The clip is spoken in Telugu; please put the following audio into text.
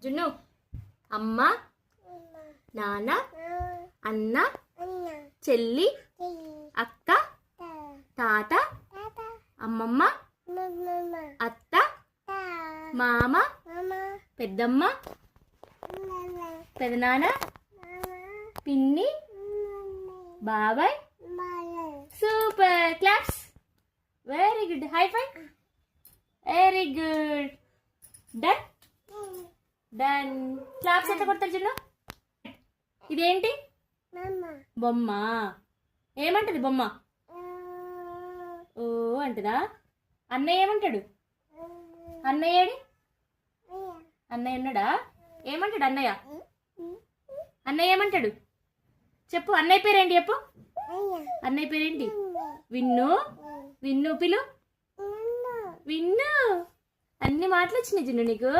జున్ను అమ్మ నాన్న అన్న చెల్లి అక్క తాత అమ్మమ్మ అత్త మామ పెద్దమ్మ పెదనాన్న పిన్ని బాబాయ్ super claps very good high five very good done done claps ఎట్లా కొడతారు జున్ను ఇదేంటి బొమ్మ ఏమంటది బొమ్మ ఓ అంటదా అన్నయ్య ఏమంటాడు అన్నయ్య అన్నయ్య ఉన్నాడా ఏమంటాడు అన్నయ్య అన్నయ్య ఏమంటాడు చెప్పు అన్నయ్య పేరేంటి చెప్పు అన్నయ్య పేరేంటి విన్ను విన్ను పిలు విన్ను అన్ని మాటలు వచ్చినాయి జున్ను నీకు